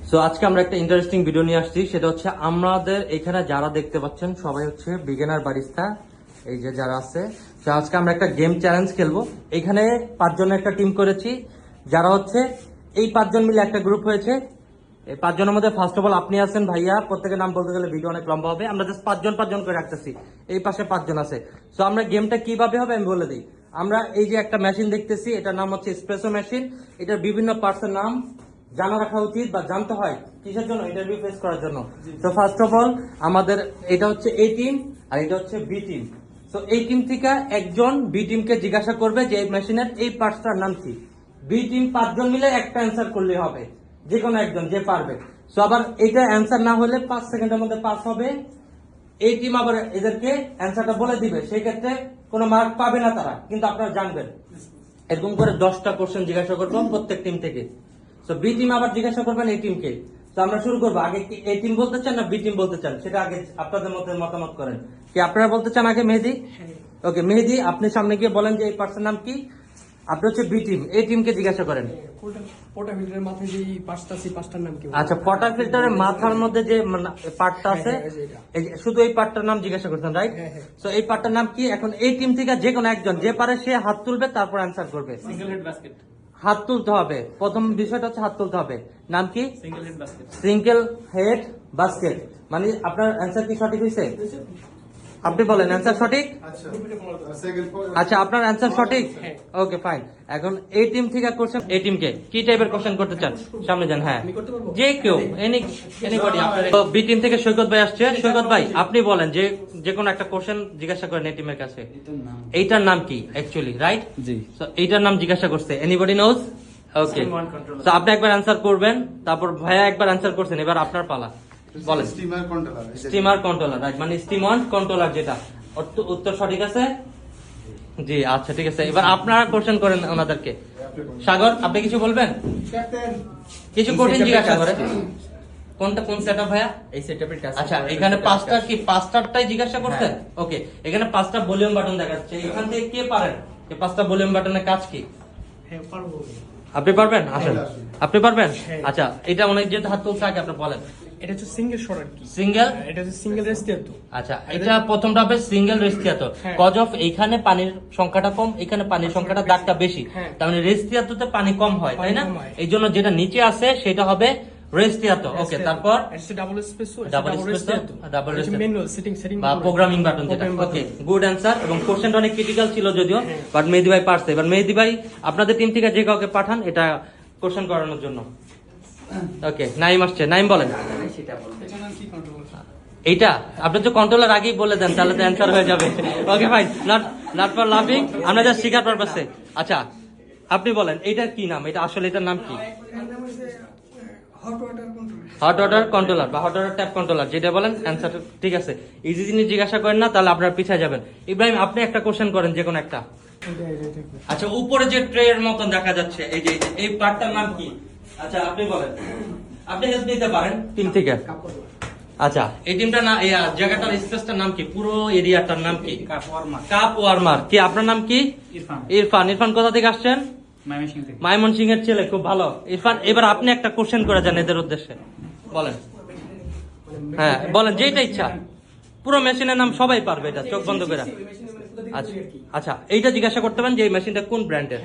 So আজকে আমরা একটা ইন্টারেস্টিং ভিডিও নিয়ে আসছি, সেটা হচ্ছে আমাদের এখানে যারা দেখতে পাচ্ছেন সবাই হচ্ছে বিগিনার বারিস্তা, এই যে যারা আছে। তো আজকে আমরা একটা গেম চ্যালেঞ্জ খেলবো। এখানে 5 জনের একটা টিম করেছি, যারা হচ্ছে এই 5 জন মিলে একটা গ্রুপ হয়েছে। এই 5 জনের মধ্যে ফার্স্ট অফ অল আপনি আছেন ভাইয়া, প্রত্যেকের নাম বলতে গেলে ভিডিও অনেক লম্বা হবে। আমরা জাস্ট 5 জন করে রাখতেছি, এই পাশে 5 জন আছে। সো আমরা গেমটা কিভাবে হবে আমি বলে দিই। আমরা এই যে একটা মেশিন দেখতেছি, এটার নাম হচ্ছে এসপ্রেসো মেশিন। এটার বিভিন্ন পার্টসের নাম জানা রাখা উচিত বা জানতে হয় কিসের জন্য, ইন্টারভিউ ফেস করার জন্য। তো ফার্স্ট অফ অল আমাদের এটা হচ্ছে এ টিম আর এটা হচ্ছে বি টিম। তো এই টিম থেকে একজন বি টিমকে জিজ্ঞাসা করবে যে এই মেশিনের এই পার্টসটার নাম কি। বি টিম 5 জন মিলে একটা অ্যান্সার করলে হবে, যে কোনো একজন যে পারবে। সো আবার এটা অ্যান্সার না হলে 5 সেকেন্ডের মধ্যে পাস হবে। এই টিম আবার এদেরকে অ্যান্সারটা বলে দিবে, সেই ক্ষেত্রে কোনো মার্ক পাবে না তারা, কিন্তু আপনারা জানবেন। এরকম করে 10টা কোশ্চেন জিজ্ঞাসা করবো প্রত্যেক টিম থেকে। তো বি টিম আবার জিজ্ঞাসা করবেন এই টিমকে। তো আমরা শুরু করবো, আগে কি এ টিম বলতে চান না বি টিম বলতে চান, সেটা আগে আপনাদের মধ্যে মতামত করেন। কি আপনারা বলতে চান আগে? মেহেদি, ওকে মেহেদি আপনি সামনে গিয়ে বলেন যে এই পার্সন নাম কি। আপনি হচ্ছে বি টিম, এই টিমকে জিজ্ঞাসা করেন। পটা ফিল্টারের মাথায় যে পাঁচটা আছে, পাঁচটার নাম কি? আচ্ছা, পটার ফিল্টারের মাথার মধ্যে যে পার্টটা আছে, এই যে শুধু এই পার্টটার নাম জিজ্ঞাসা করছেন, রাইট? সো এই পার্টটার নাম কি? এখন এই টিম থেকে যে কোনো একজন যে পারে সে হাত তুলবে, তারপর অ্যান্সার করবে। Single head basket. হাত তুলতে হবে, প্রথম বিষয়টা হচ্ছে হাত তুলতে হবে। নাম কি? Single head basket. Single head basket. মানে আপনার অ্যান্সার কি সঠিক হয়েছে? আপনি বলেন অ্যান্সার সঠিক। আচ্ছা, আপনার অ্যান্সার সঠিক, ওকে ফাইন। এখন এই টিম থেকে কোশ্চেন, এই টিমকে কি টাইপের কোশ্চেন করতে চান? সামনে যান। হ্যাঁ, যে কেউ এনিবডি। বি টিম থেকে সৈকত ভাই আসছে। সৈকত ভাই আপনি বলেন যে যে কোনো একটা কোশ্চেন জিজ্ঞাসা করেন এই টিমের কাছে। এইটার নাম কি অ্যাকচুয়ালি, রাইট? জি। সো এইটার নাম জিজ্ঞাসা করছে, এনিবডি নোজ? ওকে, তো আপনি একবার অ্যান্সার করবেন, তারপর ভাইয়া একবার অ্যান্সার করছেন, এবার আপনার পালা। বলেন। স্টিমার কন্ট্রোলার, রাইট, মানে স্টিম অন কন্ট্রোলার যেটা। উত্তর সঠিক আছে জি। আচ্ছা ঠিক আছে, এবার আপনারা কোশ্চেন করেন ওনাদেরকে। সাগর আপনি কিছু বলবেন? কিছু কঠিন জিজ্ঞাসা করেন। কোনটা, কোন সেটআপ ভাইয়া? এই সেটআপের টাস্ক। আচ্ছা, এখানে পাঁচটা কি পাঁচটারটাই জিজ্ঞাসা করতেন? ওকে, এখানে 5টা ভলিউম বাটন দেখাচ্ছে, এখান থেকে কে পারেন এই 5টা ভলিউম বাটনের কাজ কি? হ্যাঁ পারবো। আপনি পারবেন? আসেন, আপনি পারবেন। আচ্ছা, এটা অনেক যেহেতু হাত তুলছে, আগে আপনি বলেন। এটা হচ্ছে সিঙ্গেল শট আর কি। সিঙ্গেল, এটা হচ্ছে সিঙ্গেল রেস্টিয়াতো। আচ্ছা, এটা প্রথমটা হবে সিঙ্গেল রেস্টিয়াতো। কজ অফ এইখানে পানির সংখ্যাটা কম, এখানে পানির সংখ্যাটা দাগটা বেশি, তার মানে রেস্টিয়াতোতে পানি কম হয়, তাই না? এই জন্য যেটা নিচে আছে সেটা হবে রেস্টিয়াতো। ওকে, তারপর এটা double espresso, double ristretto, double ristretto manual setting বা প্রোগ্রামিং বাটন যেটা। Okay, good answer. এবং কোশ্চেনটা অনেক ক্রিটিক্যাল ছিল যদিও, বাট মেহেদি ভাই পারছে। এবার মেহেদি ভাই আপনাদের টিম থেকে যে কাউকে পাঠান এটা কোশ্চেন করানোর জন্য। ওকে, নাইম আসছে, নাইম বলেন। এইটা আপনি তো কন্ট্রোলার আগেই বলে দেন, তাহলে তো অ্যান্সার হয়ে যাবে। ওকে ফাইন, নট ফর লাফিং, আমরা জাস্ট শিখার পারপাসে। আচ্ছা, আপনি বলেন এইটার কি নাম, এটা আসলে এটার নাম কি? হট ওয়াটার কন্ট্রোলার বা হট ওয়াটার ট্যাপ কন্ট্রোলার, যেটা বলেন অ্যান্সার ঠিক আছে। ইজি জিনিস জিজ্ঞাসা করেন না, তাহলে আপনারা পিছিয়ে যাবেন। ইব্রাহিম আপনি একটা কোশ্চেন করেন, যে কোনো একটা। আচ্ছা, উপরে যে ট্রে এর মতন দেখা যাচ্ছে, এই যে এই পার্টটার নাম কি? আচ্ছা আপনি বলেন, আপনি হেল্প নিতে পারেন টিম থেকে। আচ্ছা, এই টিমটা না, এই জায়গাটার স্পেসটার নাম কি? পুরো এরিয়াটার নাম কি? Cup warmer. কি আপনার নাম কি? ইরফান। ইরফান কোথা থেকে আসছেন? ময়মনসিংহ এর ছেলে, খুব ভালো। ইরফান, এবার আপনি একটা কোশ্চেন করে যান এদের উদ্দেশ্যে, বলেন। হ্যাঁ বলেন, যেটা ইচ্ছা। পুরো মেশিনের নাম সবাই পারবে, এটা চোখ বন্ধ করে। আচ্ছা আচ্ছা, এইটা জিজ্ঞাসা করতে পারেন যে এই মেশিনটা কোন ব্র্যান্ডের।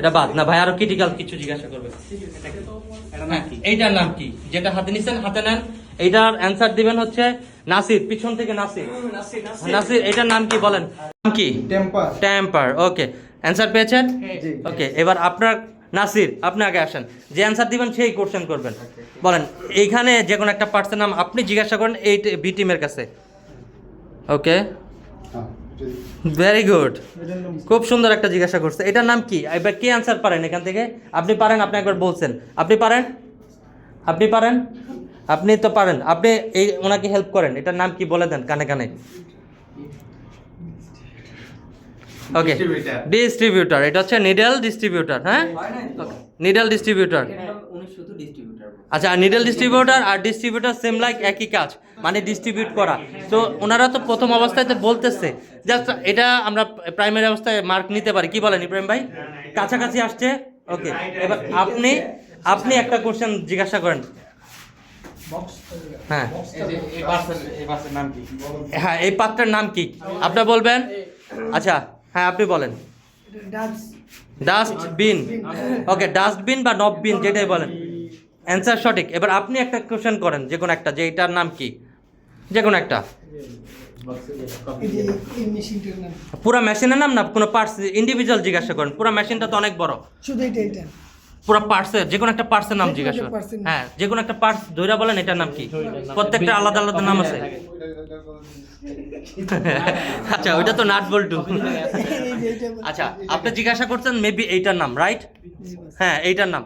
এটা বাদ না ভাই, আরো ক্রিটিক্যাল কিছু জিজ্ঞাসা করবে। এইটার নাম কি? যেটা হাতে নিছেন, হাতে নেন। এইটার অ্যান্সার দিবেন হচ্ছে নাসির, পিছন থেকে নাসির। নাসির, এটার নাম কি বলেন? নাম কি? টেম্পার। ওকে, অ্যান্সার পেয়েছেন? ওকে, এবার আপনার নাসির, আপনি আগে আসেন। যে অ্যান্সার দিবেন সেই কোশ্চেন করবেন। বলেন, এইখানে যে কোনো একটা পার্টসের নাম আপনি জিজ্ঞাসা করেন এই বি টিমের কাছে। ওকে, ভেরি গুড, খুব সুন্দর একটা জিজ্ঞাসা করছে। এটার নাম কি? এবার কে অ্যান্সার পারেন এখান থেকে? আপনি পারেন, আপনি একবার বলছেন। আপনি পারেন, আপনি পারেন, আপনি তো পারেন। আপনি এই ওনাকে হেল্প করেন, এটার নাম কি বলে দেন কানে কানে। ওকে, ডিস্ট্রিবিউটর। এটা হচ্ছে নিডল ডিস্ট্রিবিউটর। হ্যাঁ, নিডল ডিস্ট্রিবিউটর। আচ্ছা, নিডল ডিস্ট্রিবিউটর আর ডিস্ট্রিবিউটর সেম, লাইক একই কাজ, মানে ডিস্ট্রিবিউট করা। তো ওনারা তো প্রথম অবস্থায় তো বলতেছে, জাস্ট এটা আমরা প্রাইমারি অবস্থায় মার্ক নিতে পারি। কি বলেন ইব্রাহিম ভাই? কাছাকাছি আসছে। ওকে, এবার আপনি একটা কোশ্চেন জিজ্ঞাসা করেন। হ্যাঁ হ্যাঁ, এই পাত্রের নাম কি আপনি বলবেন? আচ্ছা হ্যাঁ, আপনি বলেন। ডাস্টবিন। ওকে, ডাস্টবিন বা নববিন যেটাই বলেন, অ্যান্সার সঠিক। এবার আপনি একটা কোশ্চেন করেন, যে কোনো একটা, যে এটার নাম কি, যে কোনো একটা। পুরো মেশিনের নাম না, কোনো পার্টস ইন্ডিভিজুয়াল জিজ্ঞাসা করেন। পুরো মেশিনটা তো অনেক বড়, শুধু এটা পুরো পার্টসের যে কোনো একটা পার্টসের নাম যে কোনো জিজ্ঞাসা একটা করেন। parts এর নাম। হ্যাঁ, যে কোনো একটা পার্টস ধইরা বলেন এটার নাম কি। প্রত্যেকটা আলাদা আলাদা নাম আছে। আচ্ছা, ওইটা তো নাট বল্টু। আচ্ছা, আপনি জিজ্ঞাসা করছেন মেবি এইটার নাম, রাইট? হ্যাঁ, এইটার নাম,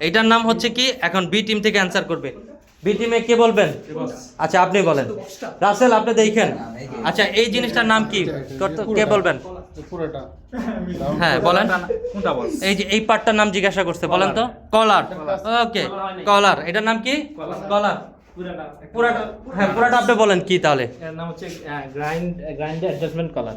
এইটার নাম হচ্ছে কি। এখন বি টিম থেকে অ্যান্সার করবে। বি টিমে কে বলবেন? আচ্ছা, আপনি বলেন। রাসেল, আপনি দেখেন। আচ্ছা, এই জিনিসটার নাম কি, কে বলবেন? হ্যাঁ বলেন। এই যে এই পার্টটার নাম জিজ্ঞাসা করছে, বলেন তো। কলার। ওকে, কলার, এটার নাম কি? কলার। পুরাটা, হ্যাঁ পুরাটা আপনি বলেন কি তাহলে। এর নাম হচ্ছে গ্রাইন্ড অ্যাডজাস্টমেন্ট কলার।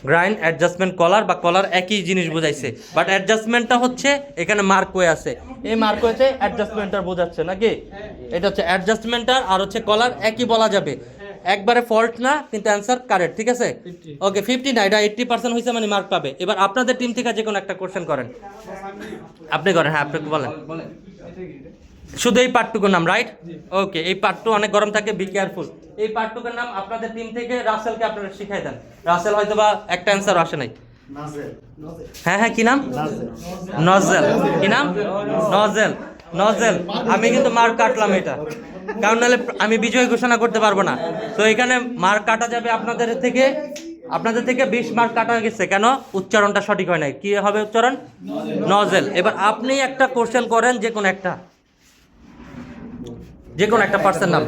গ্রাইন্ড অ্যাডজাস্টমেন্ট কলার বা কলার একই জিনিস বোঝাইছে, বাট অ্যাডজাস্টমেন্টটা হচ্ছে এখানে মার্কওয়ে আছে। এই মার্কওয়েতে অ্যাডজাস্টমেন্টার বোঝাচ্ছে নাকি? এটা হচ্ছে অ্যাডজাস্টমেন্টার আর হচ্ছে কলার, একই বলা যাবে। একবারে ফল্ট না, কিন্তু অ্যান্সার কারেক্ট, ঠিক আছে। ওকে, 50 না, এটা 80% হয়েছে, মানে মার্ক পাবে। এবার আপনাদের টিম থেকে যে কোনো একটা কোশ্চেন করেন। আপনি করেন, হ্যাঁ আপনি বলেন। শুধু এই পার্টটুকুর নাম, রাইট? ওকে, এই পার্টটু অনেক গরম থাকে, বি কেয়ারফুল। এই পার্টটুকুর নাম আপনাদের টিম থেকে রাসেলকে আপনারা শিখাই দেন। রাসেল হয়তো বা একটা অ্যান্সার আসে নাই। হ্যাঁ হ্যাঁ, কি নাম? নজেল। কি নাম? নজেল। নজেল। আমি কিন্তু মার্ক কাটলাম এটা, কারণ নাহলে আমি বিজয় ঘোষণা করতে পারবো না। তো এখানে মার্ক কাটা যাবে আপনাদের থেকে। 20 মার্ক কাটা গেছে, কেন? উচ্চারণটা সঠিক হয় নাই। কি হবে উচ্চারণ? নজেল। এবার আপনি একটা কোশ্চেন করেন, যে কোনো একটা, যে কোনো একটা পার্সন নাম।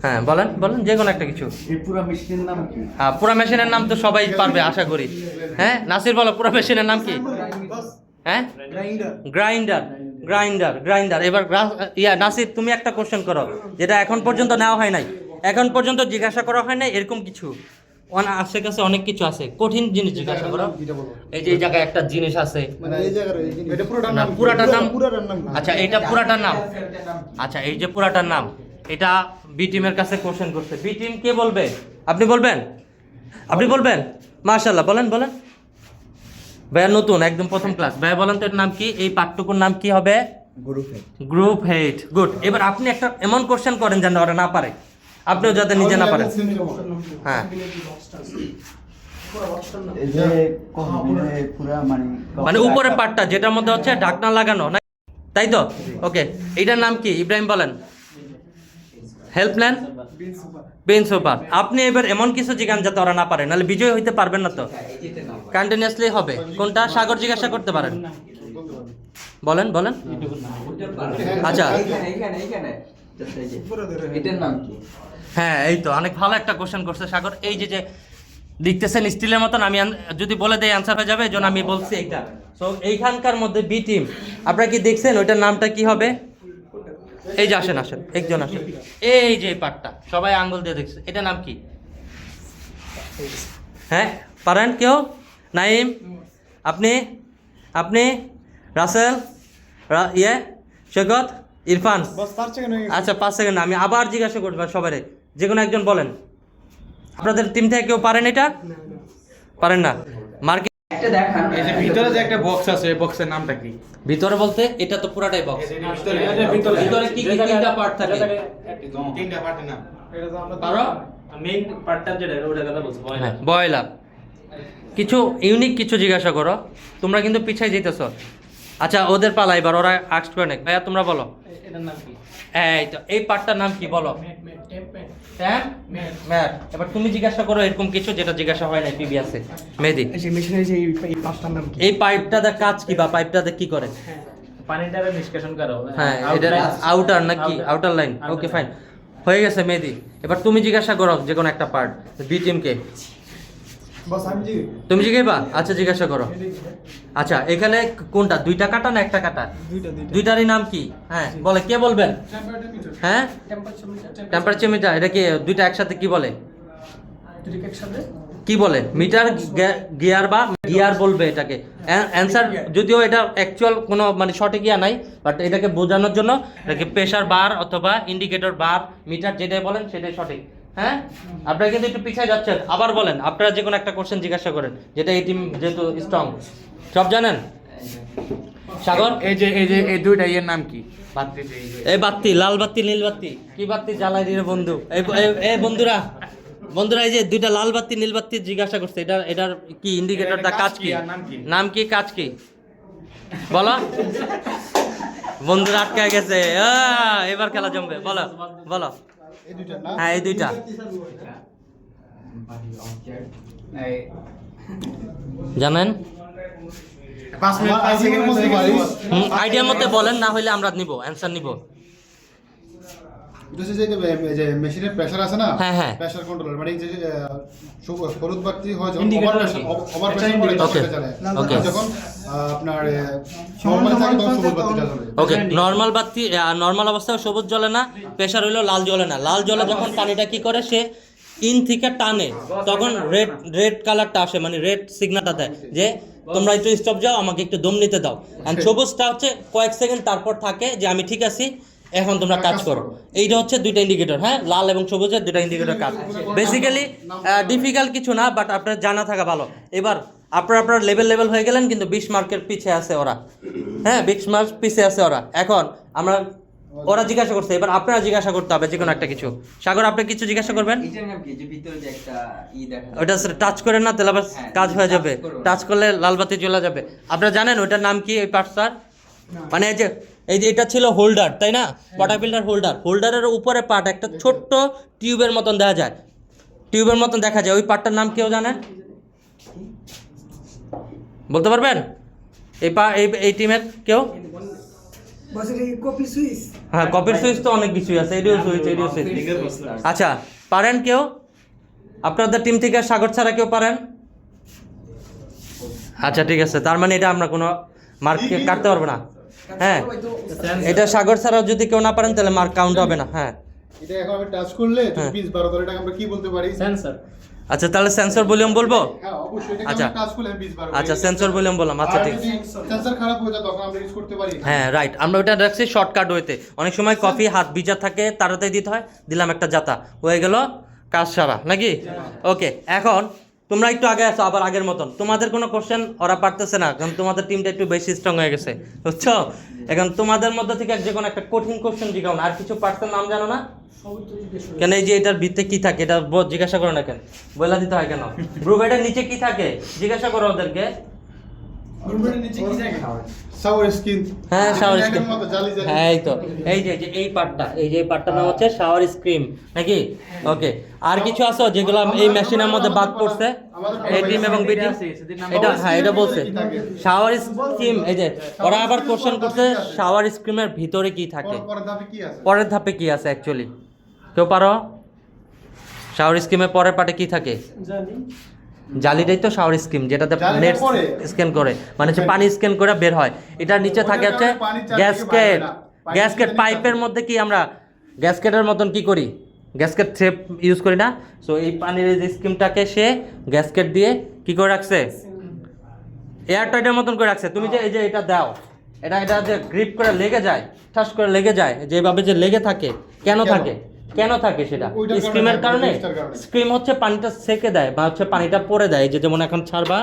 হ্যাঁ বলেন, বলেন যে কোনো একটা কিছু। পুরো মেশিনের নাম কি? হ্যাঁ, পুরা মেশিনের নাম তো সবাই পারবে আশা করি। হ্যাঁ নাসির বলো, পুরা মেশিনের নাম কি? হ্যাঁ, গ্রাইন্ডার। Grinder, grinder. এবার নাসির, তুমি একটা কোশ্চেন করো, যেটা এখন পর্যন্ত নেওয়া হয় নাই, এখন পর্যন্ত জিজ্ঞাসা করা হয় নাই এরকম কিছু। আশেপাশে অনেক কিছু আছে, কঠিন জিনিস জিজ্ঞাসা করো। এই যে এই জায়গায় একটা জিনিস আছে, না পুরাটার নাম। আচ্ছা, এটা পুরাটার নাম। আচ্ছা, এই যে পুরাটার নাম, এটা বি টিমের কাছে কোশ্চেন করছে। বি টিম কে বলবে? আপনি বলবেন? আপনি বলবেন? মাশাআল্লাহ, বলেন বলেন। ভাইয়া নতুন, একদম প্রথম ক্লাস। ভাইয়া বলেন তো এর নাম কি? এই পাঠটুকুর নাম কি হবে? Group head. গুড। এবার আপনি একটা এমন কোশ্চেন করেন যেন ওরা না পারে, আপনিও যাতে নিজে না পারেন। হ্যাঁ, এই যে পুরা মানে উপরের পার্টটা যেটার মধ্যে হচ্ছে ঢাকনা লাগানো, না তাই তো? ওকে, এইটার নাম কি? ইব্রাহিম বলেন। হেল্পলাইন, বিন সুপার। আপনি এবার এমন কিছু জিজ্ঞান যাতে ওরা না পারে, নাহলে বিজয় হইতে পারবেন না। তো কন্টিনিউয়াসলি হবে কোনটা? সাগর জিজ্ঞাসা করতে পারেন, বলেন বলেন। আচ্ছা, এটার নাম কি? হ্যাঁ এই তো অনেক ভালো একটা কোশ্চেন করছে সাগর। এই যে যে লিখতেছেন স্টিলের মতন, আমি যদি বলে দেই অ্যান্সার হয়ে যাবে, এই জন্য আমি বলছি এইটা। সো এইখানকার মধ্যে বি টিম, আপনারা কি দেখছেন ওইটার নামটা কি হবে? এই যে আসেন আসেন, একজন আসেন। এই যে পার্টটা সবাই আঙ্গুল দিয়ে দেখছে, এটার নাম কি? হ্যাঁ পারেন কেউ? নাইম, আপনি, আপনি, রাসেল, সৈকত, ইরফান। আচ্ছা 5 সেকেন্ড, আমি আবার জিজ্ঞাসা করবো সবাই, যে কোনো একজন বলেন। আপনাদের টিম থেকে কেউ পারেন এটা? পারেন না? মার্কে একটা দেখান। এই যে ভিতরে যে একটা বক্স আছে, এই বক্সের নামটা কি? ভিতরে বলতে এটা তো পুরাটাই বক্স। ভিতরে কি কি তিনটা পার্ট থাকে? তিনটা পার্টের নাম। পারো? মেইন পার্টটা যেটা ওটার কথা বলছি, হ্যাঁ, বয়লার। কিছু ইউনিক কিছু জিজ্ঞাসা করো, তোমরা কিন্তু পিছাই যেতেছো। আচ্ছা, ওদের পালা এবার, ওরা আস্ক করে নেক। ভাইয়া তোমরা বলো, এটার নাম কি? এই তো এই পার্টটার নাম কি বলো? ম্যাট। এবার তুমি জিজ্ঞাসা করো এরকম কিছু যেটা জিজ্ঞাসা হয় না প্রিভিয়াসে। মেহেদি, এই যে মেশিনের যে এই পাঁচটার নাম কি? এই পাইপটাতে কাজ কি বা পাইপটাতে কি করে? পানিটারে নিষ্কাশন করো। হ্যাঁ, এটা আউটার নাকি আউটার লাইন? ওকে ফাইন, হয়ে গেছে মেহেদি। এবার তুমি জিজ্ঞাসা করো যে কোনো একটা পার্ট বি টিমকে। তুমি জিজ্ঞাসা? আচ্ছা জিজ্ঞাসা করো। আচ্ছা, এখানে কোনটা, দুইটা কাটা না একটা কাটা? দুইটারই নাম কি? হ্যাঁ বলে, কে বলবেন? হ্যাঁ, টেম্পারেচার মিটার। এটা কি দুইটা একসাথে কি বলে? কি বলে মিটার গিয়ার বা গিয়ার বলবে এটাকে। অ্যান্সার যদিও এটা অ্যাকচুয়াল কোনো মানে সঠিক ইয়া নাই, বাট এটাকে বোঝানোর জন্য এটাকে প্রেসার বার অথবা ইন্ডিকেটর বার মিটার যেটাই বলেন সেটাই সঠিক। হ্যাঁ, আপনারা কিন্তু একটু পিছিয়ে যাচ্ছেন। আবার বলেন, আপনারা যে কোনো একটা কোশ্চেন জিজ্ঞাসা করেন, যেটা এই টিম যেহেতু স্ট্রং সব জানেন। সাগর, এই দুইটা এর নাম কি? এই বাতি, লাল বাতি নীল বাতি, কি বাতি জ্বালাই রে বন্ধু? এই বন্ধুরা এই যে দুইটা লাল বাতি নীল বাতি জিজ্ঞাসা করছে, এটার কি ইন্ডিকেটরটা কাজ কি? নাম কি, কাজ কি বলো? বন্ধুরা আটকে গেছে, এবার খেলা জমবে। বলো বলো। হ্যাঁ, এই দুইটা জানেন? আইডিয়ার মধ্যে বলেন, না হইলে আমরা নিব অ্যানসার নিব। এটা হচ্ছে যে মেশিনের প্রেসার আছে না, হ্যাঁ, হ্যাঁ। প্রেসার কন্ট্রোলার, মানে যে হলুদ বাতি হয় যখন Indicator ওভার প্রেসার করে তখন Okay. এটা চালায়। Okay. যখন আপনার নরমালি থাকে তখন সবুজ বাতি জ্বলে। ওকে, নর্মাল বাতি নর্মাল অবস্থায় সবুজ জ্বলে না, প্রেসার হইলো লাল জ্বলে না। লাল জ্বলে যখন পানিটা কি করে, সে ইন থেকে টানে, তখন রেড কালারটা আসে, মানে রেড সিগনালটা দেয় যে তোমরা একটু স্টপ যাও, আমাকে একটু দম নিতে দাও। আর সবুজটা হচ্ছে কয়েক সেকেন্ড তারপর থাকে যে আমি ঠিক আছি, এখন তোমরা কাজ করো। এইটা হচ্ছে দুইটা ইন্ডিকেটর। হ্যাঁ, লাল এবং সবুজের দুইটা ইন্ডিকেটর কাজ। বেসিক্যালি ডিফিকাল্ট কিছু না, বাট আপনার জানা থাকা ভালো। এবার আপনার লেভেল হয়ে গেলেন, কিন্তু 20 মার্কের পিছে আছে ওরা। হ্যাঁ, 20 মার্ক পিছে আছে ওরা। এখন আমরা ওরা জিজ্ঞাসা করছে, এবার আপনারা জিজ্ঞাসা করতে হবে যে কোনো একটা কিছু। সাগর, আপনি কিছু জিজ্ঞাসা করবেন? এটার নাম কি যে ভিতরে যে একটা দেখা যায়? ওটা টাচ করেন না, তাহলে আবার হ্যাঁ, কাজ হয়ে যাবে। touch করো না। টাচ করলে লাল বাতি জ্বলে যাবে। আপনারা জানেন ওইটার নাম কি, ওই পার্টসটার? মানে এই যে এটা ছিল হোল্ডার, তাই না? ওয়াটার ফিল্টার হোল্ডারের উপরে পার্ট একটা ছোট্ট টিউবের মতন দেখা যায়, ওই পার্টটার নাম কেউ জানেন? বলতে পারবেন? এই টিমের কেউ? হ্যাঁ, কপির সুইচ তো অনেক কিছুই আছে, এডিও সুইচ। আচ্ছা, পারেন কেউ আপনাদের টিম থেকে? সাগর ছাড়া কেউ পারেন? আচ্ছা, ঠিক আছে, তার মানে এটা আমরা কোনো মার্ক কাটতে পারবো না। হ্যাঁ, এটা সাগর ছাড়াও যদি কেউ না পারেন তাহলে মার্ক কাউন্ট হবে না। হ্যাঁ, এটা এখন আমি টাচ করলে 20-12 ধরে এটাকে আমরা কি বলতে পারি? সেন্সর। আচ্ছা, তাহলে সেন্সর ভলিউম বলবো? হ্যাঁ, অবশ্যই এটাকে আচ্ছা। আমরা টাচ করলে 20-12 আচ্ছা, সেন্সর ভলিউম বললাম। আচ্ছা, ঠিক আছে। সেন্সর খারাপ হয়ে যায় তখন আমরা ইউজ করতে পারি। হ্যাঁ, রাইট, আমরা ওটা রাখছি শর্টকাট ওয়েতে। অনেক সময় কফি হাত ভিজা থাকে, তাড়াতাড়ি দিতে হয়, দিলাম একটা জাতা, হয়ে গেল কাজ সারা, নাকি? ওকে, এখন তোমরা একটু আগে আসো, আবার আগের মতন। তোমাদের কোনো কোশ্চেন ওরা পারতেছে না, কারণ তোমাদের টিমটা একটু বেশি স্ট্রং হয়ে গেছে, বুঝছো? এখন তোমাদের মধ্যে থেকে যে কোনো একটা কঠিন কোশ্চেন জিজ্ঞাসা। আর কিছু পার্সের নাম জানো না কেন? এই যে এটার ভিতরে কি থাকে এটা জিজ্ঞাসা করো না কেন? বলে দিতে হয় কেন? ব্রুভেটের নিচে কি থাকে জিজ্ঞাসা করো ওদেরকে। Shower skin. হ্যাঁ, শাওয়ার স্ক্রিম। মতো জালি জালি। হ্যাঁ, এই তো এই যে এই পার্টটার নাম হচ্ছে শাওয়ার স্ক্রিম, নাকি? ওকে, আর কিছু আছে যেগুলো এই মেশিনের মধ্যে বাদ পড়ছে? এই টিম এবং বি টিম এটা, হ্যাঁ, এটা বলছে শাওয়ার স্ক্রিম। এই যে ওরা আবার কোশ্চেন করছে শাওয়ার স্ক্রিমের ভিতরে কি থাকে, পরের ধাপে কি আছে? পরের ধাপে কি আছে অ্যাকচুয়ালি কেউ পারো? শাওয়ার স্ক্রিমের পরের পার্টে কি থাকে? জালিটাই তো শাওয়ার স্কিম, যেটাতে নেট স্ক্যান করে, মানে হচ্ছে পানি স্ক্যান করে বের হয়। এটার নিচে থাকে হচ্ছে গ্যাসকেট। পাইপের মধ্যে কি আমরা গ্যাসকেটের মতন কি করি, গ্যাসকেট থ্রেপ ইউজ করি না? সো এই পানির এই স্কিমটাকে সে গ্যাসকেট দিয়ে কি করে রাখছে, এয়ার টাইটের মতন করে রাখছে। তুমি যে এই যে এটা দাও, এটা যে গ্রিপ করে লেগে যায়, ঠাস করে লেগে যায়, যেভাবে যে লেগে থাকে, কেন থাকে সেটা স্ক্রিমের কারণে। স্ক্রিম হচ্ছে পানিটা সেকে দেয় বা হচ্ছে পানিটা পড়ে দেয়, যে যেমন এখন ছাড়বা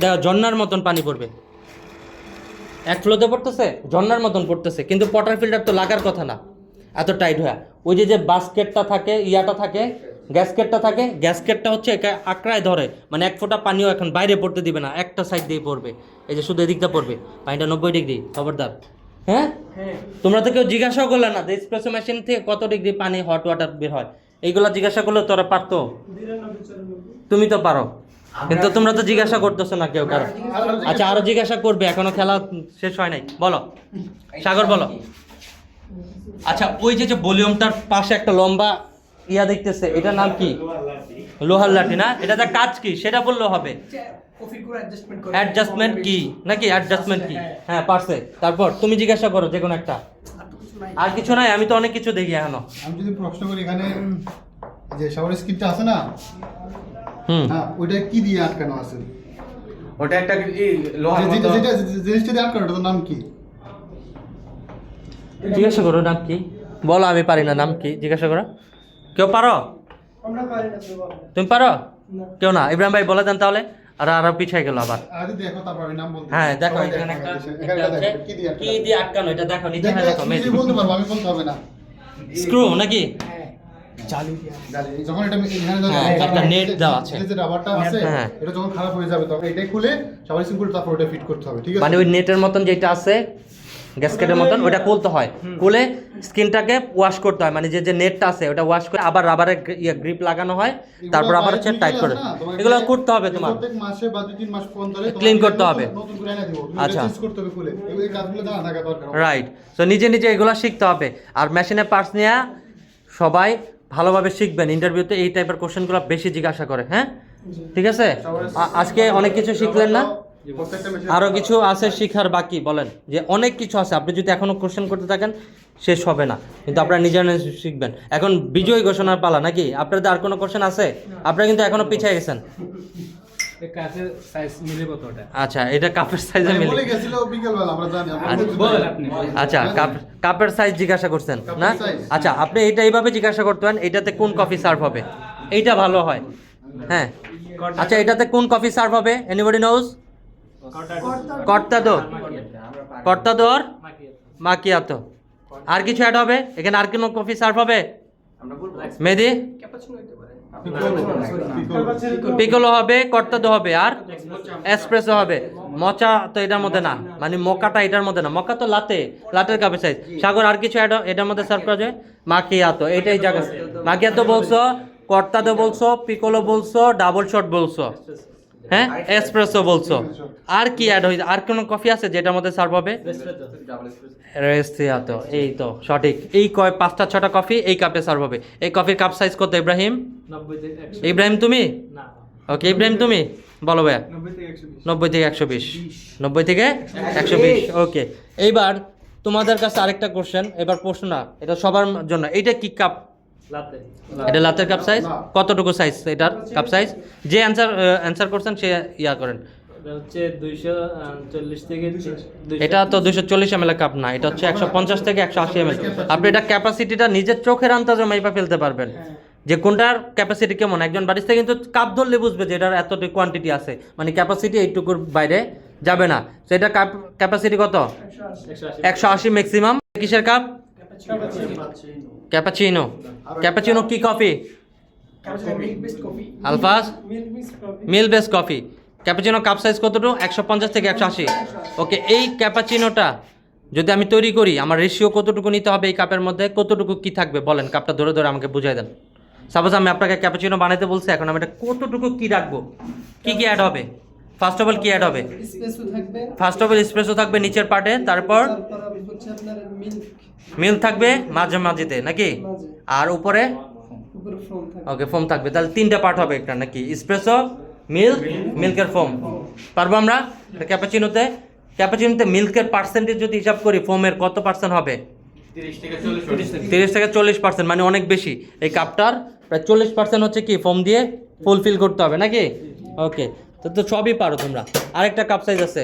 দেখো ঝর্ণার মতন পানি পড়বে, এক ফ্লোতে পড়তেছে, ঝর্ণার মতন পড়তেছে, কিন্তু ওয়াটার ফিল্টার তো লাগার কথা না এত টাইট হয়ে। ওই যে বাস্কেটটা থাকে, গ্যাসকেটটা হচ্ছে একে আঁকড়ায় ধরে, মানে এক ফোঁটা পানিও এখন বাইরে পড়তে দিবে না, একটা সাইড দিয়ে পড়বে, এই যে শুধু এদিকটা পড়বে, পানিটা 90 ডিগ্রি, খবরদার। হ্যাঁ, তোমরা তো কেউ জিজ্ঞাসাও করলে না এসপ্রেসো মেশিন থেকে কত ডিগ্রি পানি হট ওয়াটার বের হয়, এইগুলা জিজ্ঞাসা করলে তোরা পারতো? তুমি তো পারো, কিন্তু তোমরা তো জিজ্ঞাসা করতেছো না কেউ কারো। আচ্ছা, আরো জিজ্ঞাসা করবে, এখনো খেলা শেষ হয় নাই। বলো সাগর, বলো। আচ্ছা, ওই যে ভলিউমটার পাশে একটা লম্বা ইয়া দেখতেছে, এটার নাম কি? লোহার লাঠি না? এটাতে কাজ কি সেটা বললেও হবে। অ্যাডজাস্টমেন্ট কি, নাকি? অ্যাডজাস্টমেন্ট কি? হ্যাঁ, পারছে। তারপর তুমি জিজ্ঞাসা করো যে কোনো একটা। আর কিছু নাই, আমি তো অনেক কিছু দেখি এখনো। আমি যদি প্রশ্ন করি, এখানে যে শাওয়ার স্কিনটা আছে না, হুম। হ্যাঁ ওইটা কি দিয়ে আটকানো আছে? ওটা একটা লোহার যে- মতো যেটা জিনিসটা দিয়ে আটকানো ওটার নাম কি? জিজ্ঞাসা করো নাম কি, বলো। আমি পারি না, নাম কি জিজ্ঞাসা করো। কেউ পারো? আমরা পারি না তো বাবা। তুমি পারো? না। কেউ না? ইব্রাহিম ভাই বলে দেন তাহলে। আর আরো পিছিয়ে গেল আবার। আরে দেখো তারপর আমি নাম বলতে। হ্যাঁ দেখো, সবাই এখানে দেখো, একটা এখানে একটা দেখো, আছে, কি দিয়ে আটকানো? কি দিয়ে আটকানো এটা দেখো, নিচে হ্যাঁ দেখো, নিজে বলতে পারবো, আমি বলতে হবে না। স্ক্রু নাকি? হ্যাঁ চালু দিয়া জানি, যখন এটা এখানে হ্যাঁ, একটা net দেওয়া আছে। যে রাবারটা আছে হ্যাঁ। এটা যখন খারাপ হয়ে যাবে তখন এটাই খুলে সবাই সিম্পল তারপর ওটা ফিট করতে হবে, ঠিক আছে? মানে ওই নেটের মতন যেটা আছে, গ্যাসকেটের মতন, ওটা খুলতে হয়। খুলে স্কিনটাকে ওয়াশ করতে হয়, মানে যে যে নেটটা আছে ওটা ওয়াশ করে আবার রাবারের গ্রিপ লাগানো হয়, তারপর আবার হচ্ছে টাইট করে। এগুলো করতে হবে তোমার, প্রত্যেক মাসে বা 2-3 মাস পর ধরে Clean করতে হবে। নতুন করে এনে দিব, আচ্ছা। চেঞ্জ করতে হবে খুলে। এই কাজগুলো জানা থাকা দরকার। রাইট। সো নিজে নিজে এগুলো শিখতে হবে। আর মেশিনের পার্টস নিয়ে সবাই ভালোভাবে শিখবেন। ইন্টারভিউতে এই টাইপের কোশ্চেনগুলো বেশি জিজ্ঞাসা করে। হ্যাঁ, ঠিক আছে। আজকে অনেক কিছু শিখলেন না? প্রত্যেকটা মেশিন আরো কিছু আছে শিখার বাকি? বলেন যে অনেক কিছু আছে, আপনি যদি এখনো কোশ্চেন করতে থাকেন শেষ হবে না, কিন্তু আপনারা নিজেরা নিজে শিখবেন। এখন বিজয়ী ঘোষণার পালা নাকি? আপনাদের আর কোনো কোশ্চেন আছে? আপনারা কিন্তু এখনো পিছিয়ে গেছেন। এই কাছে সাইজ মিলে কত ওটা? আচ্ছা, এটা কাপের সাইজে মিলে। বলে গেছিল বিকেল বেলা, আমরা জানি। বলেন আপনি। আচ্ছা, কাপের সাইজ জিজ্ঞাসা করছেন না? কাপের size? আচ্ছা, আপনি এইটা এইভাবে জিজ্ঞাসা করতেন, এটাতে কোন কফি সার্ভ হবে? এইটা ভালো হয়। হ্যাঁ, আচ্ছা, এটাতে কোন কফি সার্ভ হবে? Anybody knows? কর্তাদো, কর্তাদো আর মাকিয়াতো। আর কিছু অ্যাড হবে এখানে? আর কোনো কফি সার্ভ হবে? আমরা বলবো মেহেদি? ক্যাপাচিনো হইতে পারে। পিকোলো হবে, কর্তাদো হবে, আর এসপ্রেসো হবে। মচা তো এটার মধ্যে না, মানে মোকাটা এটার মধ্যে না। মোকা তো লাটের কাপের সাইজ। সাগর, আর কিছু অ্যাড এটার মধ্যে সার্ভ করা যায়? মাকিয়াতো, এইটাই জায়গা। মাকিয়াতো বলছো, কর্তাদো বলছো, পিকোলো বলছো, ডাবল শট বলছো, হ্যাঁ, এসপ্রেসো বলছো। আর কি অ্যাড হয়েছে? আর কোনো কফি আছে যেটার মধ্যে সার্ভ হবে? ডাবল এক্সপ্রেস রেস্তিয়াতো, এই তো সঠিক। এই 5টা-6টা কফি এই কাপে সার্ভ হবে। এই কফির কাপ সাইজ কত ইব্রাহিম? 90 থেকে 100 ইব্রাহিম তুমি? না ওকে ইব্রাহিম তুমি বলো ভাইয়া। 90 থেকে 120 90 থেকে 120, 90 থেকে 120। ওকে, এইবার তোমাদের কাছে আরেকটা কোশ্চেন। এবার প্রশ্ন না, এটা সবার জন্য। এইটা কি কাপ? লাতে এটা লাতের কাপ সাইজ কতটুকু সাইজ এটার কাপ সাইজ? যে অ্যান্সার করছেন সে ইয়া করেন। এটা হচ্ছে 240 থেকে 200 এটা তো 240 ml কাপ না, এটা হচ্ছে 150 থেকে 180 ml। আপনি এটা ক্যাপাসিটিটা নিজের চোখের আন্দাজে মাইপা ফেলতে পারবেন যে কোনটার ক্যাপাসিটি কেমন। একজন বারিস্তা কিন্তু কাপ ধরলে বুঝবে যে এটার এতটুকু কোয়ান্টিটি আছে, মানে ক্যাপাসিটি এইটুকুর বাইরে যাবে না। তো এটা কাপ ক্যাপাসিটি কত? 180 ম্যাক্সিমাম। কিসের কাপ? ক্যাপাচিনো। ক্যাপাচিনো কি coffee? Alphas milk base coffee. Cappuccino cup size কতটুকু? 150 থেকে 180। ওকে, এই ক্যাপাচিনোটা যদি আমি তৈরি করি, আমার রেশিও কতটুকু নিতে হবে? এই কাপের মধ্যে কতটুকু কি থাকবে বলেন? কাপটা ধরে ধরে আমাকে বুঝাই দেন। সাপোজ আমি আপনাকে ক্যাপাচিনো বানাইতে বলছি, এখন আমি এটা কতটুকু কি রাখবো, কি কি অ্যাড হবে? ফার্স্ট অফ অল কি অ্যাড হবে? স্পেসও থাকবে। ফার্স্ট অফ অল এসপ্রেসো থাকবে নিচের পার্টে, তারপর তারপর হচ্ছে আপনার মিল্ক মিল্ক থাকবে মাঝে মাঝেতে নাকি, মাঝে আর উপরে উপরে ফোম থাকবে। ওকে ফোম থাকবে। তাহলে 3টা পার্ট হবে একটা নাকি, এসপ্রেসো, মিল্ক, মিল্কের ফোম। পারবো আমরা ক্যাপাচিনোতে? ক্যাপাচিনোতে মিল্কের পার্সেন্টেজ যদি হিসাব করি, ফোমের কত পার্সেন্ট হবে? 30 থেকে 40%, মানে অনেক বেশি। এই কাপটার প্রায় 40% হচ্ছে কি ফোম দিয়ে ফুলফিল করতে হবে নাকি। ওকে, তো সবই পারো তোমরা। আরেকটা কাপ সাইজ আছে।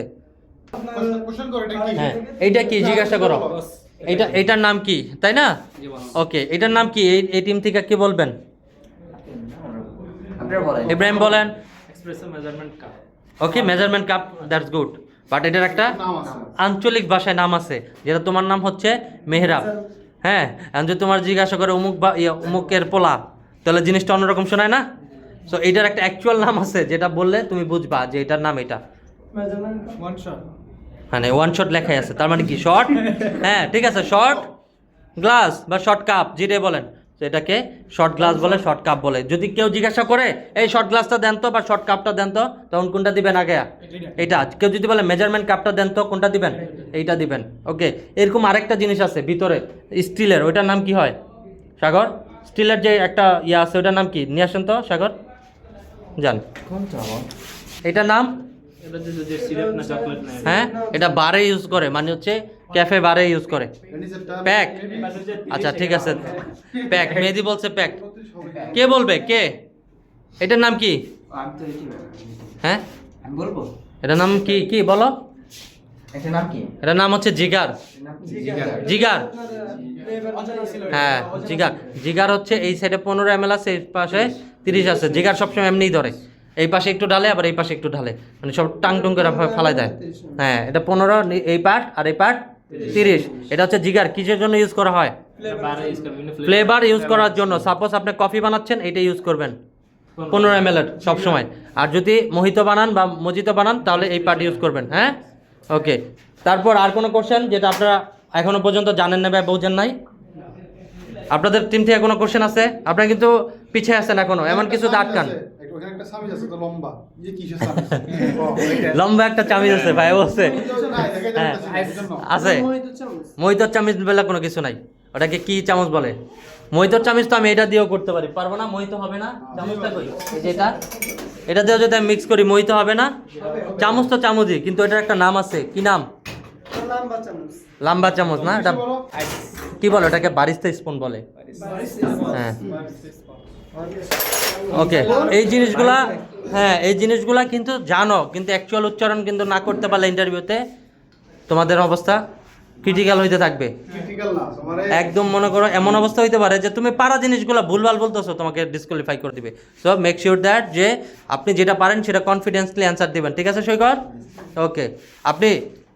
কোশ্চেন করে এটা কি? হ্যাঁ, এইটা কি জিজ্ঞাসা করো। এইটার নাম কি, তাই না? ওকে, এটার নাম কি? এই টিম থেকে কি বলবেন? আপনারা বলেন ইব্রাহিম বলেন। Espresso measurement cup. Okay, measurement cup, that's good. But এটার একটা নাম আছে। আঞ্চলিক ভাষায় নাম আছে, যেটা তোমার নাম হচ্ছে মেহরাব। হ্যাঁ, এখন যদি তোমার জিজ্ঞাসা করে অমুক বা অমুকের পোলা, তাহলে জিনিসটা অন্যরকম শোনায় না? সো এটার একটা অ্যাকচুয়াল নাম আছে, যেটা বললে তুমি বুঝবা যে এটার নাম এটা। Measurement cup one shot. মানে ওয়ান শট লেখাই আছে, তার মানে কি শর্ট? হ্যাঁ, ঠিক আছে, শর্ট গ্লাস বা শর্ট কাপ যেটাই বলেন, তো এটাকে শর্ট গ্লাস বলে, শর্ট কাপ বলে। যদি কেউ জিজ্ঞাসা করে এই শর্ট গ্লাসটা দেন তো বা শর্ট কাপটা দেন তো, তখন কোনটা দিবেন আগে? এটা। কেউ যদি বলে মেজারমেন্ট কাপটা দেন তো, কোনটা দিবেন? এইটা দিবেন। ওকে, এরকম আরেকটা জিনিস আছে ভিতরে স্টিলের, ওইটার নাম কি হয় সাগর? স্টিলের যে একটা ইয়ে আছে ওইটার নাম কি? নিয়ে আসেন তো সাগর, যান। এটার নাম? এটা যে সিরাপ না চকলেট না। হ্যাঁ, এটা বারে ইউজ করে, মানে হচ্ছে ক্যাফে বারে ইউজ করে। প্যাক। আচ্ছা ঠিক আছে, প্যাক। মেহেদি বলছে প্যাক। কে বলবে? কে? এটার নাম কি? আমি তো এটি হ্যাঁ আমি বলবো এটার নাম কি কি বলো? এটার নাম কি? এটার নাম হচ্ছে জিগার। জিগার, হ্যাঁ জিগার। জিগার হচ্ছে এই সাইডে 15 ml আছে, এই পাশে 30 আছে। জিগার সবসময় এমনিই ধরে, এই পাশে একটু ঢালে আবার এই পাশে একটু ঢালে, মানে সব টাং টুং করে ফালাই দেয়। হ্যাঁ এটা 15 এই পার্ট আর এই পার্ট 30। এটা হচ্ছে জিগার। কিসের জন্য ইউজ করা হয়? ফ্লেভার ইউজ করার জন্য। সাপোজ আপনি কফি বানাচ্ছেন, এইটা ইউজ করবেন 15 ml সব সময়। আর যদি মোহিতো বানান বা মজিতো বানান তাহলে এই পার্ট ইউজ করবেন। হ্যাঁ ওকে। তারপর আর কোনো কোশ্চেন যেটা আপনারা এখনো পর্যন্ত জানেন না বা বোঝেন নাই? আপনাদের টিম থেকে কোনো কোশ্চেন আছে? আপনারা কিন্তু পিছিয়ে আছেন এখনো, এমন কিছু আটকান। ওখানে একটা সামিজ আছে তো লম্বা, এই কিসের সামিজ? লম্বা একটা চামিজ আছে ভাই বলছে। হ্যাঁ আছে, মহিতোর চামিজ বলে কোনো কিছু নাই। ওটাকে কি চামচ বলে? মহিতোর চামিজ তো আমি এটা দিয়েও করতে পারি, পারবো না? মহিতো হবে না, চামচটা কই? এই যে এটা দিয়েও যদি আমি মিক্স করি মহিতো হবে না? চামচ তো চামচই, কিন্তু এটার একটা নাম আছে। কি নাম? লাম্বা চামচ না? এটা কি বলে? ওটাকে বারিস্তা স্পুন বলে। হ্যাঁ ওকে। এই জিনিসগুলা, হ্যাঁ এই জিনিসগুলা কিন্তু জানো, কিন্তু অ্যাকচুয়াল উচ্চারণ কিন্তু না করতে পারলে ইন্টারভিউতে তোমাদের অবস্থা ক্রিটিক্যাল হইতে থাকবে। ক্রিটিক্যাল না তোমারে একদম মনে করো এমন অবস্থা হইতে পারে যে তুমি পারা জিনিসগুলো ভুলভাল বলতেছো, তোমাকে ডিসকোয়ালিফাই করে দিবে। সো মেক শিওর দ্যাট যে আপনি যেটা পারেন সেটা কনফিডেন্সলি অ্যান্সার দিবেন। ঠিক আছে সৈকত? ওকে। আপনি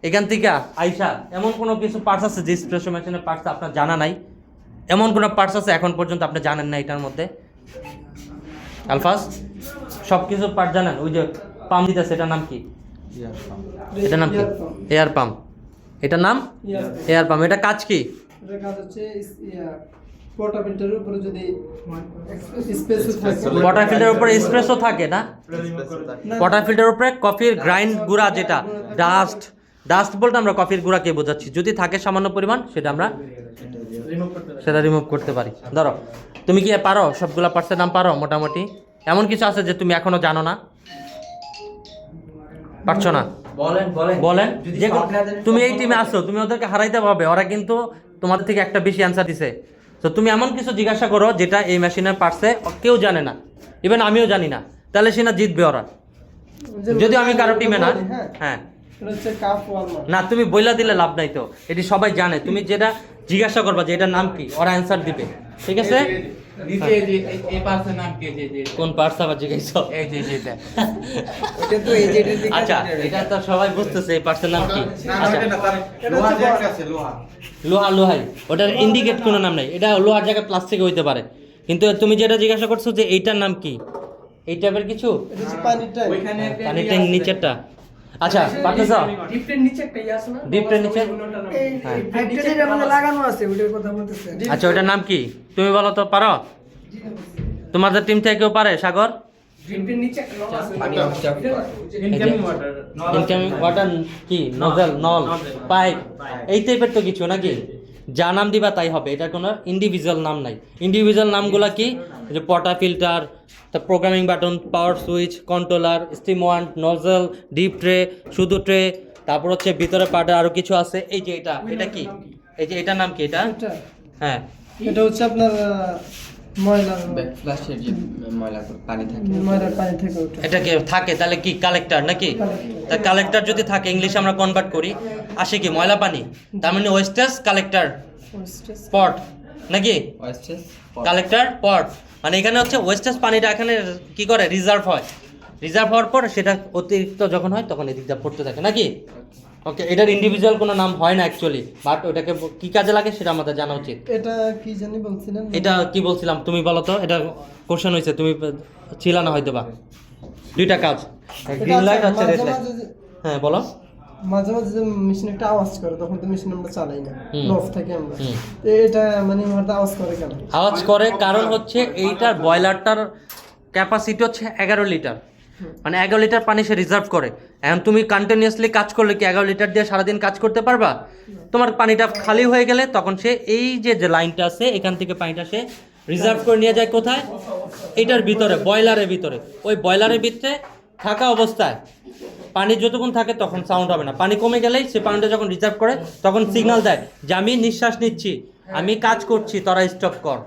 এখান থেকে আইসা এমন কোনো কিছু পার্টস আছে যে এক্সপ্রেশন মেশিনের পার্টস আপনার জানা নাই? এমন কোনো পার্টস আছে এখন পর্যন্ত আপনি জানেন না এটার মধ্যে? আলফাজ সব কিছু পার্ট জানেন? ওই যে পাম্প দিতেছে, এটার নাম কি? এটার নাম কি? Air pump. এটার নাম এয়ার পাম্প। এটা কাজ কি? এটা কাজ হচ্ছে ওয়াটার ফিল্টারের উপরে যদি স্পেস থাকে, ওয়াটার ফিল্টারের উপরে এসপ্রেসো থাকে না? ওয়াটার ফিল্টারের উপরে কফির গ্রাইন্ড গুঁড়া, যেটা ডাস্ট বলতে আমরা কফির গুঁড়াকে বোঝাচ্ছি, যদি থাকে সামান্য পরিমাণ সেটা আমরা রিমুভ করতে পারি। ধরো তুমি কি পারো সবগুলা পার্টসের নাম পারো মোটামুটি? এমন কিছু আছে যে তুমি এখনো জানো না, পারছো না? বলেন। যে তুমি এই টিমে আসছো, তুমি ওদেরকে হারাইতে পারবে, ওরা কিন্তু তোমাদের থেকে একটা বেশি অ্যান্সার দিছে। তো তুমি এমন কিছু জিজ্ঞাসা করো যেটা এই মেশিনের পার্টসে কেউ জানে না, ইভেন আমিও জানি না, তাহলে সে না জিতবে ওরা, যদিও আমি কারো টিমে না। হ্যাঁ এটা হচ্ছে কাপ ওয়ার্মার। না, তুমি বইলা দিলে লাভ নাই তো, এটি সবাই জানে। তুমি যেটা জিজ্ঞাসা করবা যে এটার নাম কি, ওরা অ্যান্সার দিবে। ঠিক আছে? নিচে এই পার্সের নাম কি? যে কোন পার্টস আবার জিজ্ঞাসা? এই যে যেটা এটা তো এই যে এটা আচ্ছা এটা তো সবাই বুঝতেছে এই পার্টসের নাম কি। আচ্ছা লোহা যে একটা আছে লোহা লোহাই, ওটার ইন্ডিকেট কোনো নাম নাই। এটা লোহার জায়গায় প্লাস্টিক হইতে পারে, কিন্তু তুমি যেটা জিজ্ঞাসা করছো যে এইটার নাম কি, এই টাইপের কিছু এটা হচ্ছে পানির ট্যাঙ্ক। ওইখানে পানির ট্যাঙ্ক নিচেরটা। আচ্ছা পারতেছ? ডিপের নিচে একটা ইয়ে আছে না? ডিপের নিচে? হ্যাঁ। একটা যেটা মানে লাগানো আছে ওটার কথা বলতেছে। আচ্ছা ওটার নাম কি তুমি বলো তো, পারো? তোমাদের টিম থেকে কেউ পারে? সাগর? ডিপের নিচে একটা নল আছে। ইনকামিং ওয়াটার কি? নজল, নল, পাইপ, এই টাইপের তো কিছু নাকি? যা নাম দিবা তাই হবে, এটা কোনো ইন্ডিভিজুয়াল নাম নাই। ইন্ডিভিজুয়াল নামগুলা কি? যে পটা ফিল্টার, তা প্রোগ্রামিং বাটন, পাওয়ার switch, controller, steam wand, nozzle, deep tray, শুধু ট্রে, তারপর হচ্ছে ভিতরে পার্টে আরো কিছু আছে। এই যে এটা কি? এই যে এটার নাম কি? এটা এটা হ্যাঁ এটা হচ্ছে আপনার ময়লা ফ্লাশের যে ময়লা পানি থাকে, ময়লার পানি থেকে ওঠে। এটা কি থাকে তাহলে কি? কালেক্টর নাকি? তা কালেক্টর যদি থাকে ইংলিশে আমরা কনভার্ট করি, আসে কি? ময়লা পানি, তার মানে ওয়েস্টেজ কালেক্টর পট নাকি? ওয়েস্টেজ কালেক্টর পট, মানে এখানে হচ্ছে ওয়েস্টেজ পানিটা এখানে কি করে? রিজার্ভ হয়। রিজার্ভ হওয়ার পর সেটা অতিরিক্ত যখন হয় তখন এদিকটা পড়তে থাকে নাকি? ওকে। এটার ইন্ডিভিজুয়াল কোনো নাম হয় না অ্যাকচুয়ালি, বাট ওটাকে কি কাজে লাগে সেটা আমাদের জানা উচিত। এটা কি জানি বলছিলেন? এটা কি বলছিলাম তুমি বলো তো? এটা কোশ্চেন হয়েছে, তুমি ছিল না হয়তো বা। দুইটা কাজ, গ্রিন লাইট হচ্ছে রেড লাইট। হ্যাঁ বলো। মাঝে মাঝে যে মেশিন একটা আওয়াজ করে তখন তো মেশিন আমরা চালাই না, অফ থাকে আমরা। হুম। তো এটা মানে হঠাৎ আওয়াজ করে কেন? আওয়াজ করে কারণ হচ্ছে এইটার বয়লারটার ক্যাপাসিটি হচ্ছে 11 লিটার, মানে 11 লিটার পানি সে রিজার্ভ করে। এখন তুমি কন্টিনিউয়াসলি কাজ করলে কি 11 লিটার দিয়ে সারাদিন কাজ করতে পারবা? তোমার পানিটা খালি হয়ে গেলে তখন সে এই যে লাইনটা আছে এখান থেকে পানিটা সে রিজার্ভ করে নিয়ে যায় কোথায়? এটার ভিতরে, বয়লারের ভিতরে। ওই বয়লারের ভিতরে থাকা অবস্থায় পানি যতক্ষণ থাকে তখন সাউন্ড হবে না, পানি কমে গেলেই সে পানিটা যখন রিজার্ভ করে তখন সিগন্যাল দেয় যে আমি নিঃশ্বাস নিচ্ছি, আমি কাজ করছি, তোরা স্টপ কর।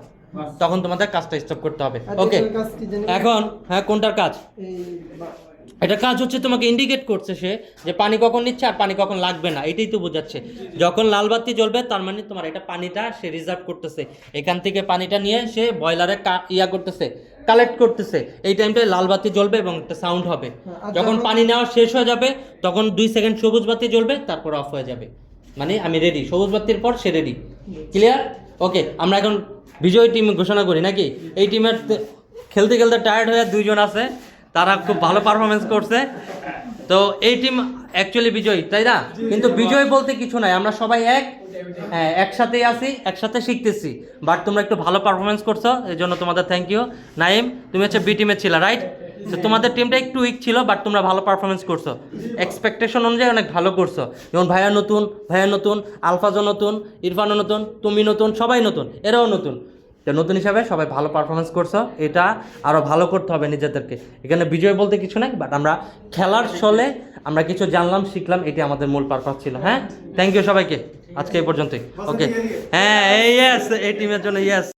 তখন তোমাদের কাজটা স্টপ করতে হবে। আর ওকে, এটার কাজ কি জানি? এখন হ্যাঁ কোনটার কাজ? এই বা- এটা কাজ হচ্ছে তোমাকে ইন্ডিকেট করছে সে যে পানি কখন নিচ্ছে আর পানি কখন লাগবে না, এটাই তো বোঝাচ্ছে। যখন লাল বাতি জ্বলবে তার মানে তোমার এটা পানিটা সে রিজার্ভ করতেছে, এখান থেকে পানিটা নিয়ে সে বয়লারে ইয়া করতেছে, কালেক্ট করতেছে। এই টাইমটায় লাল বাতি জ্বলবে এবং একটা সাউন্ড হবে। আর যখন যখন- পানি নেওয়া শেষ হয়ে যাবে তখন 2 সেকেন্ড সবুজ বাতি জ্বলবে, তারপর অফ হয়ে যাবে, মানে আমি রেডি, সবুজ বাতির পর সে রেডি। ক্লিয়ার? ওকে, আমরা এখন বিজয় টিম ঘোষণা করি নাকি? এই টিমের খেলতে খেলতে টায়ার্ড হয়ে 2 জন আছে, তারা খুব ভালো পারফরমেন্স করছে, তো এই টিম অ্যাকচুয়ালি বিজয়ী, তাই না? কিন্তু বিজয় বলতে কিছু নাই, আমরা সবাই হ্যাঁ একসাথেই আছি, একসাথে শিখতেছি। বাট তোমরা একটু ভালো পারফরমেন্স করছো, এই জন্য তোমাদের থ্যাংক ইউ। নাইম, তুমি হচ্ছে বি টিমে ছিলা, রাইট? তো তোমাদের টিমটা একটু উইক ছিল, বাট তোমরা ভালো পারফরমেন্স করছো, এক্সপেকটেশন অনুযায়ী অনেক ভালো করছো। যেমন ভাইয়া নতুন, আলফাজও নতুন, ইরফানও নতুন, তুমি নতুন, সবাই নতুন, এরাও নতুন। তো নতুন হিসাবে সবাই ভালো পারফরমেন্স করছো, এটা আরও ভালো করতে হবে নিজেদেরকে। এখানে বিজয় বলতে কিছু নাই, বাট আমরা খেলার ছলে আমরা কিছু জানলাম, শিখলাম, এটি আমাদের মূল পারপাস ছিল। হ্যাঁ, থ্যাংক ইউ সবাইকে, আজকে এই পর্যন্তই। ওকে, হ্যাঁ, এই টিমের জন্য ইয়েস।